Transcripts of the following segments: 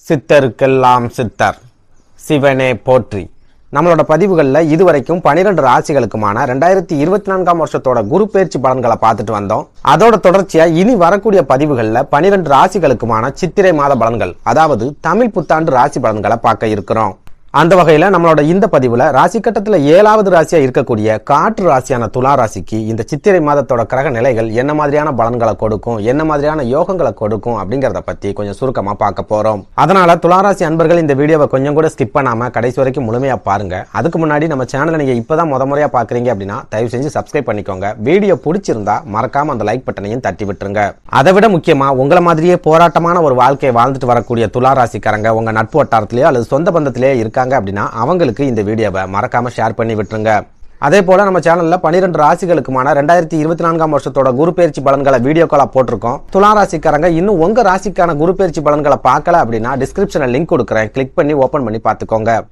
சித்தருக்கெல்லாம் சித்தர் சிவனே போற்றி. நம்மளோட பதிவுகளில் இதுவரைக்கும் 12 ராசிகளுக்குமான 2024 வருஷத்தோட குரு பெயர்ச்சி பலன்களை பார்த்துட்டு வந்தோம். அதோட தொடர்ச்சியா இனி வரக்கூடிய பதிவுகளில் 12 ராசிகளுக்குமான சித்திரை மாத பலன்கள், அதாவது தமிழ் புத்தாண்டு ராசி பலன்களை பார்க்க இருக்கிறோம். அந்த வகையில நம்மளோட இந்த பதிவுல ராசி கட்டத்துல 7வது ராசியா இருக்கக்கூடிய காற்று ராசியான துலா ராசிக்கு இந்த சித்திரை மாதத்தோட கிரக நிலைகள் என்ன மாதிரியான பலன்களை கொடுக்கும், என்ன மாதிரியான யோகங்களை கொடுக்கும் அப்படிங்கறத பத்தி கொஞ்சம் சுருக்கமா பார்க்க போறோம். அதனால துலா ராசி அன்பர்கள் இந்த வீடியோவை கொஞ்சம் கூட ஸ்கிப் பண்ணாம கடைசி வரைக்கும் முழுமையா பாருங்க. அதுக்கு முன்னாடி நம்ம சேனலை நீங்க இப்பதான் முறையா பாக்குறீங்க அப்படின்னா தயவு செஞ்சு சப்ஸ்கிரைப் பண்ணிக்கோங்க. வீடியோ பிடிச்சிருந்தா மறக்காம அந்த லைக் பட்டனையும் தட்டி விட்டுருங்க. அதை விட முக்கியமா உங்களை மாதிரியே போராட்டமான ஒரு வாழ்க்கையை வாழ்ந்துட்டு வரக்கூடிய துலா ராசிக்காரங்க உங்க நட்பு வட்டாரத்திலேயோ அல்லது சொந்த பந்தத்திலேயே இருக்காங்க அப்படின்னா அவங்களுக்கு இந்த வீடியோவை மறக்காம ஷேர் பண்ணி விட்டுருங்க. அதே போல நம்ம சேனல்ல 12 ராசிகளுக்குமான 2024 வருஷத்தோட குரு பெயர்ச்சி பலன்களை வீடியோ காலா போட்டிருக்கோம். துலா ராசிக்காரங்க இன்னும் உங்க ராசிக்கான குரு பெயர்ச்சி பலன்களை பார்க்கல அப்படின்னா டிஸ்கிரிப்ஷன்ல லிங்க் கொடுக்குறேன், கிளிக் பண்ணி ஓபன் பண்ணி பார்த்துக்கோங்க.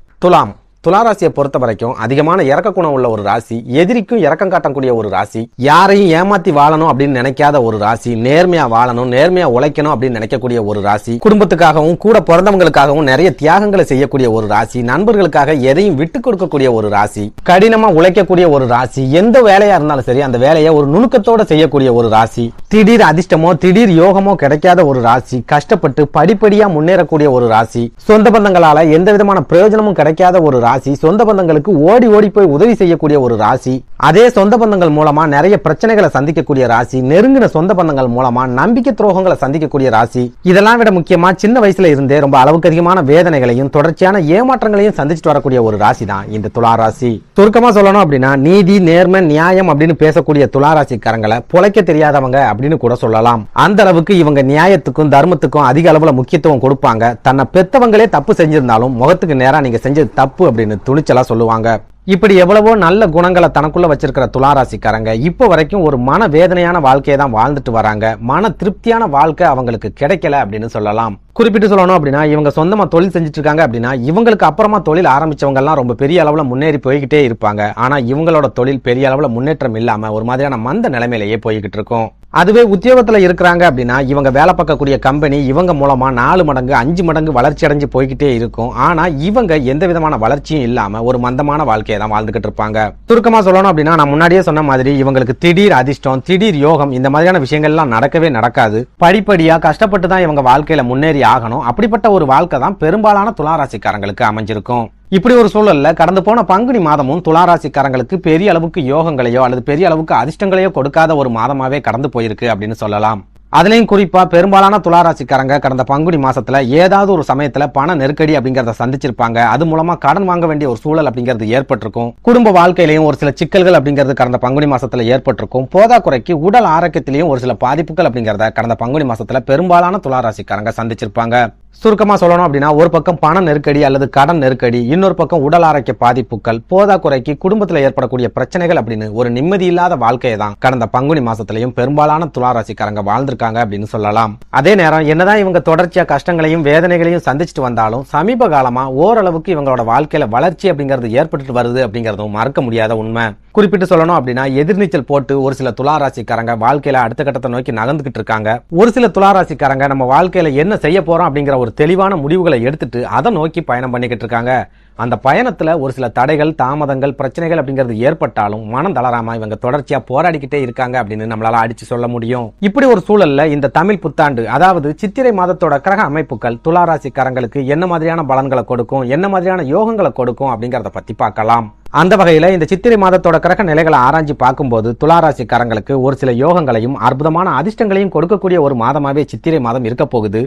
துலா ராசியை பொறுத்த வரைக்கும் அதிகமான இறக்க குணம் உள்ள ஒரு ராசி, எதிரிக்கும் இறக்கம் காட்டக்கூடிய ஒரு ராசி, யாரையும் ஏமாத்தி வாழணும் அப்படின்னு நினைக்காத ஒரு ராசி, நேர்மையா வாழணும், நேர்மையா உழைக்கணும் அப்படின்னு நினைக்கக்கூடிய ஒரு ராசி, குடும்பத்துக்காகவும் கூட பிறந்தவங்களுக்காகவும் நிறைய தியாகங்களை செய்யக்கூடிய ஒரு ராசி, நண்பர்களுக்காக எதையும் விட்டு கொடுக்கக்கூடிய ஒரு ராசி, கடினமா உழைக்கக்கூடிய ஒரு ராசி, எந்த வேலையா இருந்தாலும் சரி அந்த வேலையை ஒரு நுணுக்கத்தோட செய்யக்கூடிய ஒரு ராசி, திடீர் அதிர்ஷ்டமோ திடீர் யோகமோ கிடைக்காத ஒரு ராசி, கஷ்டப்பட்டு படிப்படியா முன்னேறக்கூடிய ஒரு ராசி, சொந்த பந்தங்களால எந்த விதமான பிரயோஜனமும் கிடைக்காத ஒரு ராசி, சொந்த பந்தங்களுக்கு ஓடி ஓடி போய் உதவி செய்யக்கூடிய ஒரு ராசி, அதே சொந்த பந்தங்கள் மூலமா நிறைய பிரச்சனைகளை சந்திக்கக்கூடிய ராசி, நெருங்கின சொந்த பந்தங்கள் மூலமா நம்பிக்கை துரோகங்களை சந்திக்கக்கூடிய ராசி, இதெல்லாம் விட முக்கியமா சின்ன வயசுல இருந்தே ரொம்ப அளவுக்கு அதிகமான வேதனைகளையும் தொடர்ச்சியான ஏமாற்றங்களையும் சந்திச்சுட்டு வரக்கூடிய ஒரு ராசி தான் இந்த துலா ராசி. சுருக்கமா சொல்லணும் அப்படின்னா நீதி, நேர்மை, நியாயம் அப்படின்னு பேசக்கூடிய துலா ராசிக்காரங்களை பொழைக்க தெரியாதவங்க அப்படின்னு கூட சொல்லலாம். அந்த அளவுக்கு இவங்க நியாயத்துக்கும் தர்மத்துக்கும் அதிக அளவுல முக்கியத்துவம் கொடுப்பாங்க. தன்னை பெத்தவங்களே தப்பு செஞ்சிருந்தாலும் முகத்துக்கு நேரா நீங்க செஞ்சது தப்பு அப்படின்னு துணிச்சலா சொல்லுவாங்க. இப்படி எவ்வளவோ நல்ல குணங்களை தனக்குள்ள வச்சிருக்கிற துலா ராசிக்காரங்க இப்ப வரைக்கும் ஒரு மன வேதனையான வாழ்க்கையை தான் வாழ்ந்துட்டு வராங்க. மன திருப்தியான வாழ்க்கை அவங்களுக்கு கிடைக்கல அப்படின்னு சொல்லலாம். குறிப்பிட்டு சொல்லணும் அப்படின்னா இவங்க சொந்தமா தொழில் செஞ்சுட்டு இருக்காங்க அப்படின்னா இவங்களுக்கு அப்புறமா தொழில் ஆரம்பிச்சவங்க எல்லாம் ரொம்ப பெரிய அளவுல முன்னேறி போய்கிட்டே இருப்பாங்க. ஆனா இவங்களோட தொழில் பெரிய அளவுல முன்னேற்றம் இல்லாம ஒரு மாதிரியான மந்த நிலைமையிலேயே போய்கிட்டு இருக்கும். அதுவே உத்தியோகத்துல இருக்கிறாங்க அப்படின்னா இவங்க வேலை பார்க்கக்கூடிய கம்பெனி இவங்க மூலமா 4 மடங்கு 5 மடங்கு வளர்ச்சி அடைஞ்சு போய்கிட்டே இருக்கும். ஆனா இவங்க எந்த விதமான வளர்ச்சியும் இல்லாம ஒரு மந்தமான வாழ்க்கையை தான் வாழ்ந்துகிட்டு இருப்பாங்க. சுருக்கமா சொல்லணும் அப்படின்னா நான் முன்னாடியே சொன்ன மாதிரி இவங்களுக்கு திடீர் அதிர்ஷ்டம், திடீர் யோகம் இந்த மாதிரியான விஷயங்கள் எல்லாம் நடக்கவே நடக்காது. படிப்படியா கஷ்டப்பட்டு தான் இவங்க வாழ்க்கையில முன்னேறி ஆகணும். அப்படிப்பட்ட ஒரு வாழ்க்கை தான் பெரும்பாலான துலா ராசிக்காரங்களுக்கு அமைஞ்சிருக்கும். இப்படி ஒரு சூழல்ல கடந்து போன பங்குனி மாதமும் துலா ராசிக்காரங்களுக்கு பெரிய அளவுக்கு யோகங்களையோ அல்லது பெரிய அளவுக்கு அதிர்ஷ்டங்களையோ கொடுக்காத ஒரு மாதமாவே கடந்து போயிருக்கு அப்படின்னு சொல்லலாம். அதுலயும் குறிப்பா பெரும்பாலான துலா ராசிக்காரங்க கடந்த பங்குனி மாசத்துல ஏதாவது ஒரு சமயத்துல பண நெருக்கடி அப்படிங்கறத சந்திச்சிருப்பாங்க. அது மூலமா கடன் வாங்க வேண்டிய ஒரு சூழல் அப்படிங்கிறது ஏற்பட்டிருக்கும். குடும்ப வாழ்க்கையிலையும் ஒரு சில சிக்கல்கள் அப்படிங்கிறது கடந்த பங்குனி மாசத்துல ஏற்பட்டிருக்கும். போதாக்குறைக்கு உடல் ஆரோக்கியத்திலையும் ஒரு சில பாதிப்புகள் அப்படிங்கறத கடந்த பங்குனி மாசத்துல பெரும்பாலான துலா ராசிக்காரங்க சந்திச்சிருப்பாங்க. சுருக்கமா சொல்லணும் அப்படின்னா ஒரு பக்கம் பண நெருக்கடி அல்லது கடன் நெருக்கடி, இன்னொரு பக்கம் உடல் ஆரோக்கிய பாதிப்புகள், போதாக்குறைக்கு குடும்பத்துல ஏற்படக்கூடிய பிரச்சனைகள் அப்படின்னு ஒரு நிம்மதி இல்லாத வாழ்க்கையை தான் கடந்த பங்குனி மாசத்திலையும் பெரும்பாலான துலா ராசிக்காரங்க வாழ்ந்திருக்காங்க அப்படின்னு சொல்லலாம். அதே நேரம் என்னதான் இவங்க தொடர்ச்சியா கஷ்டங்களையும் வேதனைகளையும் சந்திச்சுட்டு வந்தாலும் சமீப காலமா ஓரளவுக்கு இவங்களோட வாழ்க்கையில வளர்ச்சி அப்படிங்கிறது ஏற்பட்டு வருது அப்படிங்கறதும் மறக்க முடியாத உண்மை. குறிப்பிட்டு சொல்லணும் அப்படின்னா எதிர்நீச்சல் போட்டு ஒரு சில துலா ராசிக்காரங்க வாழ்க்கையில அடுத்த கட்டத்தை நோக்கி நகர்ந்துகிட்டு இருக்காங்க. ஒரு சில துலா ராசிக்காரங்க நம்ம வாழ்க்கையில என்ன செய்ய போறோம் அப்படிங்கிற ஒரு தெளிவான முடிவுகளை எடுத்துட்டு அதை நோக்கி பயணம் பண்ணிக்கிட்டு இருக்காங்க. அந்த பயணத்துல ஒரு சில தடைகள், தாமதங்கள், பிரச்சனைகள் அப்படிங்கிறது ஏற்பட்டாலும் மனம் தளராம இவங்க தொடர்ச்சியா போராடிக்கிட்டே இருக்காங்க அப்படின்னு நம்மளால அடிச்சு சொல்ல முடியும். இப்படி ஒரு சூழல்ல இந்த தமிழ் புத்தாண்டு, அதாவது சித்திரை மாதத்தோட கிரக அமைப்புகள் துலா ராசிக்காரங்களுக்கு என்ன மாதிரியான பலன்களை கொடுக்கும், என்ன மாதிரியான யோகங்களை கொடுக்கும் அப்படிங்கறத பத்தி பார்க்கலாம். அந்த வகையில இந்த சித்திரை மாதத்தோட கிரக நிலைகளை ஆராய்ச்சி பார்க்கும்போது துலா ராசிக்காரங்களுக்கு ஒரு சில யோகங்களையும் அற்புதமான அதிர்ஷ்டங்களையும் கொடுக்கக்கூடிய ஒரு மாதமாவே சித்திரை மாதம் இருக்க போகுது.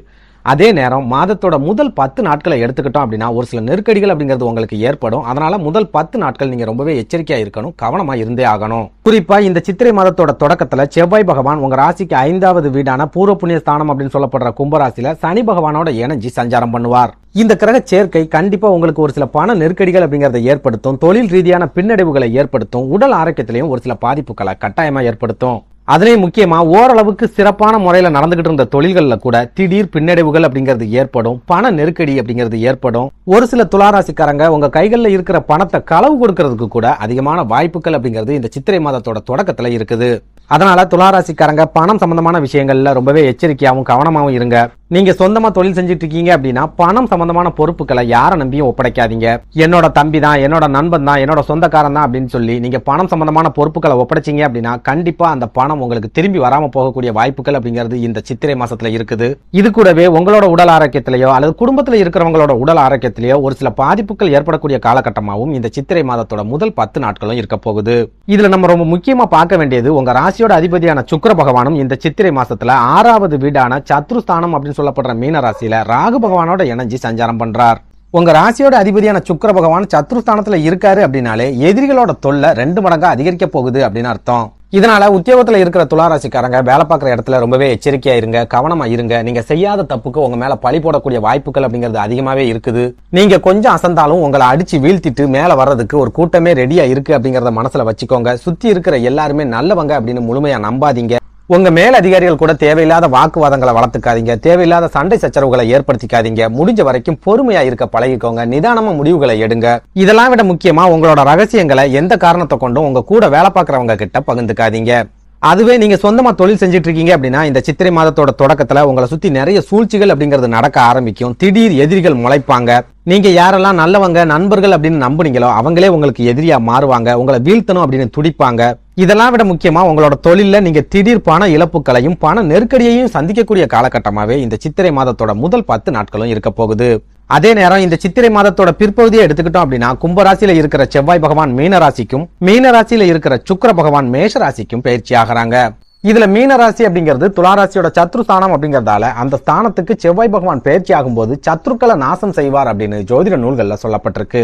அதே நேரம் மாதத்தோட முதல் 10 நாட்களை எடுத்துக்கிட்டோம் அப்படின்னா ஒரு சில நெருக்கடிகள் அப்படிங்கிறது உங்களுக்கு ஏற்படும். அதனால முதல் 10 நாட்கள் நீங்க ரொம்பவே எச்சரிக்கையா இருக்கணும், கவனமா இருந்தே ஆகணும். குறிப்பா இந்த சித்திரை மாதத்தோட தொடக்கத்துல செவ்வாய் பகவான் உங்க ராசிக்கு 5வது வீடான பூர்வ புண்ணிய ஸ்தானம் அப்படின்னு சொல்லப்படுற கும்பராசியில சனி பகவானோட இணைஞ்சி சஞ்சாரம் பண்ணுவார். இந்த கிரக சேர்க்கை கண்டிப்பா உங்களுக்கு ஒரு சில பண நெருக்கடிகள் அப்படிங்கறத ஏற்படுத்தும், தொழில் ரீதியான பின்னடைவுகளை ஏற்படுத்தும், உடல் ஆரோக்கியத்திலையும் ஒரு சில பாதிப்புகளை கட்டாயமா ஏற்படுத்தும். அதுலயும் முக்கியமா ஓரளவுக்கு சிறப்பான முறையில நடந்துகிட்டு இருந்த தொழில்கள்ல கூட திடீர் பின்னடைவுகள் அப்படிங்கிறது ஏற்படும், பண நெருக்கடி அப்படிங்கிறது ஏற்படும். ஒரு சில துலா ராசிக்காரங்க உங்க கைகள்ல இருக்கிற பணத்தை களவு கொடுக்கறதுக்கு கூட அதிகமான வாய்ப்புகள் அப்படிங்கிறது இந்த சித்திரை மாதத்தோட தொடக்கத்துல இருக்குது. அதனால துலா ராசிக்காரங்க பணம் சம்பந்தமான விஷயங்கள்ல ரொம்பவே எச்சரிக்கையாவும் கவனமாவும் இருங்க. நீங்க சொந்தமா தொழில் செஞ்சுட்டு இருக்கீங்க அப்படின்னா பணம் சம்பந்தமான பொறுப்புகளை யாரை நம்பியும் ஒப்படைக்காதீங்க. என்னோட தம்பி தான், என்னோட நண்பன் தான், என்னோட சொந்தக்காரன் தான் அப்படின்னு சொல்லி நீங்க பணம் சம்பந்தமான பொறுப்புகளை ஒப்படைச்சீங்க அப்படின்னா கண்டிப்பா அந்த பணம் உங்களுக்கு திரும்பி வராம போகக்கூடிய வாய்ப்புகள் அப்படிங்கிறது இந்த சித்திரை மாசத்துல இருக்குது. இது கூடவே உங்களோட உடல் ஆரோக்கியத்திலேயோ அல்லது குடும்பத்தில் இருக்கிறவங்களோட உடல் ஆரோக்கியத்திலேயோ ஒரு சில பாதிப்புகள் ஏற்படக்கூடிய காலகட்டமாகவும் இந்த சித்திரை மாதத்தோட முதல் 10 நாட்களும் இருக்க போகுது. இதுல நம்ம ரொம்ப முக்கியமா பார்க்க வேண்டியது உங்க ராசியோட அதிபதியான சுக்கிர பகவானும் இந்த சித்திரை மாசத்துல 6வது வீடான சத்ருஸ்தானம் அப்படின்னு சொல்லப்படுற மீன ராசியில ராகு பகவானோட இணைஞ்சு சஞ்சாரம் பண்றார். உங்க ராசியோட அதிபதியான சுக்கிர பகவான் சத்ருஸ்தானத்துல இருக்காரு அப்படின்னாலே எதிரிகளோட தொல்லை 2 மடங்கா அதிகரிக்க போகுது அப்படின்னு அர்த்தம். இதனால உத்தியோகத்துல இருக்கிற துளாராசிக்காரங்க வேலை பார்க்குற இடத்துல ரொம்பவே எச்சரிக்கையா இருங்க, கவனமா இருங்க. நீங்க செய்யாத தப்புக்கு உங்க மேல பழி போடக்கூடிய வாய்ப்புகள் அப்படிங்கிறது அதிகமாவே இருக்குது. நீங்க கொஞ்சம் அசந்தாலும் உங்களை அடிச்சு வீழ்த்திட்டு மேல வர்றதுக்கு ஒரு கூட்டமே ரெடியா இருக்கு அப்படிங்கறத மனசுல வச்சுக்கோங்க. சுத்தி இருக்கிற எல்லாருமே நல்லவங்க அப்படின்னு முழுமையா நம்பாதீங்க. உங்க மேல் அதிகாரிகள் கூட தேவையில்லாத வாக்குவாதங்களை வளர்த்துக்காதீங்க, தேவையில்லாத சண்டை சச்சரவுகளை ஏற்படுத்திக்காதீங்க. முடிஞ்ச வரைக்கும் பொறுமையா இருக்க பழகிக்கோங்க, நிதானமா முடிவுகளை எடுங்க. இதெல்லாம் விட முக்கியமா உங்களோட ரகசியங்களை எந்த காரணத்தை கொண்டும் உங்க கூட வேலை பார்க்கறவங்க கிட்ட பகிர்ந்துக்காதீங்க. அதுவே நீங்க சொந்தமா தொழில் செஞ்சுட்டு இருக்கீங்க அப்படின்னா இந்த சித்திரை மாதத்தோட தொடக்கத்துல உங்களை சுத்தி நிறைய சூழ்ச்சிகள் அப்படிங்கிறது நடக்க ஆரம்பிக்கும். திடீர் எதிரிகள் முளைப்பாங்க. நீங்க யாரெல்லாம் நல்லவங்க நண்பர்கள் அப்படின்னு நம்புனீங்களோ அவங்களே உங்களுக்கு எதிரியா மாறுவாங்க, உங்களை வீழ்த்தணும் அப்படின்னு துடிப்பாங்க. இதெல்லாம் விட முக்கியமா உங்களோட தொழில நீங்க திடீர் பண இழப்புகளையும் பண நெருக்கடியையும் சந்திக்கக்கூடிய காலகட்டமாவே இந்த சித்திரை மாதத்தோட முதல் 10 நாட்களும் இருக்க போகுது. அதே நேரம் இந்த சித்திரை மாதத்தோட பிற்பகுதியை எடுத்துக்கிட்டோம் அப்படின்னா கும்பராசியில இருக்கிற செவ்வாய் பகவான் மீன ராசிக்கும், மீன ராசியில இருக்கிற சுக்கிர பகவான் மேஷ ராசிக்கும் பயிற்சி ஆகிறாங்க. இதுல மீன ராசி அப்படிங்கிறது துளாராசியோட சத்ருஸ்தானம் அப்படிங்கறதால அந்த ஸ்தானத்துக்கு செவ்வாய் பகவான் பயிற்சி ஆகும்போது சத்ருக்களை நாசம் செய்வார் அப்படின்னு ஜோதிட நூல்கள்ல சொல்லப்பட்டிருக்கு.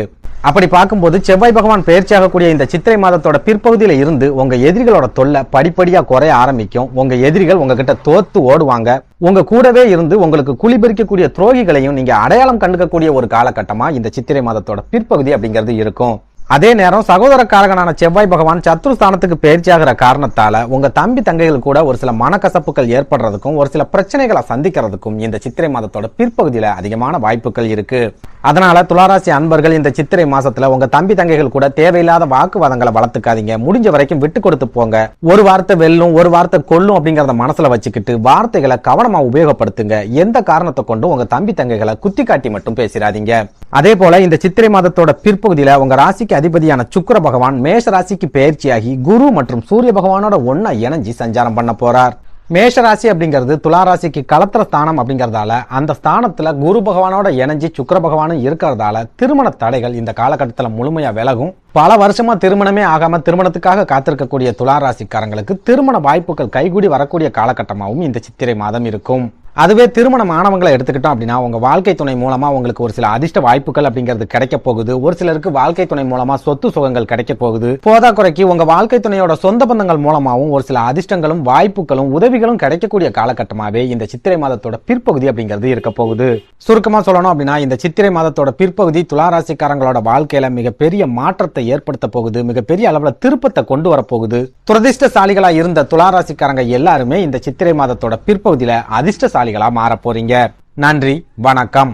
அப்படி பார்க்கும்போது செவ்வாய் பகவான் பயிற்சி ஆகக்கூடிய இந்த சித்திரை மாதத்தோட பிற்பகுதியில இருந்து உங்க எதிரிகளோட தொல்லை படிப்படியா குறைய ஆரம்பிக்கும். உங்க எதிரிகள் உங்ககிட்ட தோத்து ஓடுவாங்க. உங்க கூடவே இருந்து உங்களுக்கு குளிபறிக்கக்கூடிய துரோகிகளையும் நீங்க அடையாளம் கண்டுக்கக்கூடிய ஒரு காலகட்டமா இந்த சித்திரை மாதத்தோட பிற்பகுதி அப்படிங்கிறது இருக்கும். அதே நேரம் சகோதரக்காரகனான செவ்வாய் பகவான் சத்ருஸ்தானத்துக்கு பயிற்சி ஆகிற காரணத்தால உங்க தம்பி தங்கைகள் கூட ஒரு சில மனக்கசப்புகள் ஏற்படுறதுக்கும் ஒரு சில பிரச்சனைகளை சந்திக்கிறதுக்கும் இந்த சித்திரை மாதத்தோட பிற்பகுதியில அதிகமான வாய்ப்புகள் இருக்கு. அதனால துளாராசி அன்பர்கள் இந்த சித்திரை மாசத்துல உங்க தம்பி தங்கைகள் கூட தேவையில்லாத வாக்குவாதங்களை வளர்த்துக்காதீங்க. முடிஞ்ச வரைக்கும் விட்டு கொடுத்து போங்க. ஒரு வார்த்தை வெல்லும் ஒரு வார்த்தை கொல்லும் அப்படிங்கறத மனசுல வச்சுக்கிட்டு வார்த்தைகளை கவனமா உபயோகப்படுத்துங்க. எந்த காரணத்தை கொண்டும் உங்க தம்பி தங்கைகளை குத்தி காட்டி மட்டும் பேசிடாதீங்க. அதே போல இந்த சித்திரை மாதத்தோட பிற்பகுதியில உங்க ராசிக்கு அதிபதியான சுக்கிர பகவான் மேஷ ராசிக்கு பயிற்சியாகி குரு மற்றும் சூரிய பகவானோட ஒன்னா இணைஞ்சி சஞ்சாரம் பண்ண போறார். மேஷ ராசி அப்படிங்கிறது துளாராசிக்கு களத்திர ஸ்தானம் அப்படிங்கறதால அந்த ஸ்தானத்துல குரு பகவானோட இணைஞ்சி சுக்கிர பகவானும் இருக்கிறதால திருமண தடைகள் இந்த காலகட்டத்துல முழுமையா விலகும். பல வருஷமா திருமணமே ஆகாம திருமணத்துக்காக காத்திருக்கக்கூடிய துளாராசிக்காரங்களுக்கு திருமண வாய்ப்புகள் கைகூடி வரக்கூடிய காலகட்டமாகவும் இந்த சித்திரை மாதம் இருக்கும். அதுவே திருமணம் ஆனவங்களை எடுத்துக்கிட்டோம் அப்படின்னா உங்க வாழ்க்கை துணை மூலமா உங்களுக்கு ஒரு சில அதிர்ஷ்ட வாய்ப்புகள் அப்படிங்கிறது கிடைக்க போகுது. ஒரு சிலருக்கு வாழ்க்கை துணை மூலமா சொத்து சுகங்கள் கிடைக்க போகுது. போதா குறைக்கு உங்க வாழ்க்கை துணையோட சொந்த பந்தங்கள் மூலமாவும் ஒரு சில அதிர்ஷ்டங்களும் வாய்ப்புகளும் உதவிகளும் கிடைக்கக்கூடிய காலகட்டமாவே இந்த சித்திரை மாதத்தோட பிற்பகுதி அப்படிங்கிறது இருக்க போகுது. சுருக்கமா சொல்லணும் அப்படின்னா இந்த சித்திரை மாதத்தோட பிற்பகுதி துளாராசிக்காரங்களோட வாழ்க்கையில மிகப்பெரிய மாற்றத்தை ஏற்படுத்த போகுது. மிகப்பெரிய அளவுல திருப்பத்தை கொண்டு வரப்போகுது. துரதிர்ஷ்டசாலிகளா இருந்த துளாராசிக்காரங்க எல்லாருமே இந்த சித்திரை மாதத்தோட பிற்பகுதியில அதிர்ஷ்டசாலிகளா மாற போறீங்க. நன்றி, வணக்கம்.